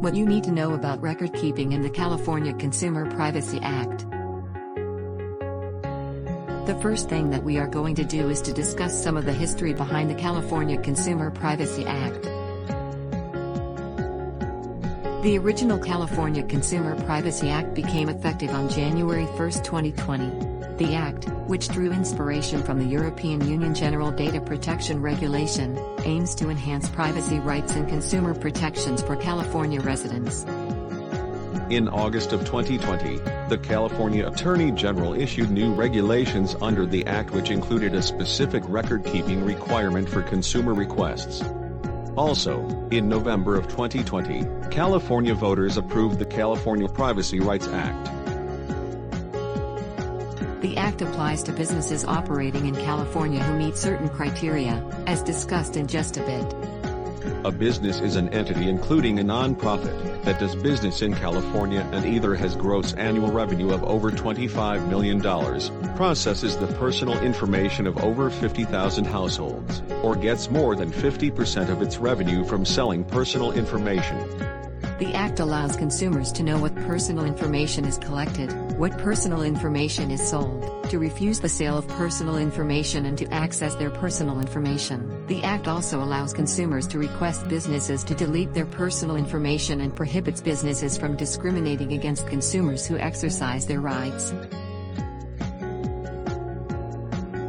What you need to know about record keeping in the California Consumer Privacy Act. The first thing that we are going to do is to discuss some of the history behind the California Consumer Privacy Act. The original California Consumer Privacy Act became effective on January 1, 2020. The Act, which drew inspiration from the European Union General Data Protection Regulation, aims to enhance privacy rights and consumer protections for California residents. In August of 2020, the California Attorney General issued new regulations under the Act which included a specific record-keeping requirement for consumer requests. Also, in November of 2020, California voters approved the California Privacy Rights Act. The Act applies to businesses operating in California who meet certain criteria, as discussed in just a bit. A business is an entity including a non-profit that does business in California and either has gross annual revenue of over $25 million, processes the personal information of over 50,000 households, or gets more than 50% of its revenue from selling personal information. The Act allows consumers to know what personal information is collected, what personal information is sold, to refuse the sale of personal information and to access their personal information. The Act also allows consumers to request businesses to delete their personal information and prohibits businesses from discriminating against consumers who exercise their rights.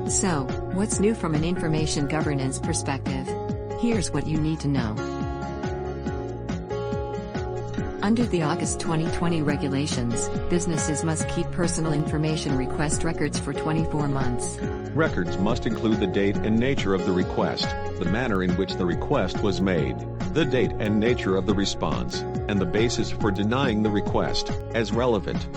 So, what's new from an information governance perspective? Here's what you need to know. Under the August 2020 regulations, businesses must keep personal information request records for 24 months. Records must include the date and nature of the request, the manner in which the request was made, the date and nature of the response, and the basis for denying the request, as relevant.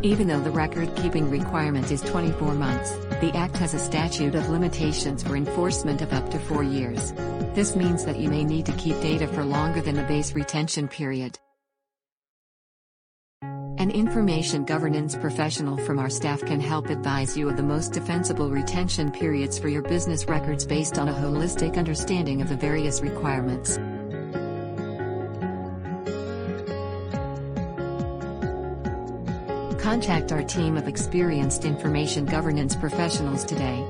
Even though the record-keeping requirement is 24 months, the Act has a statute of limitations for enforcement of up to 4 years. This means that you may need to keep data for longer than the base retention period. An information governance professional from our staff can help advise you of the most defensible retention periods for your business records based on a holistic understanding of the various requirements. Contact our team of experienced information governance professionals today.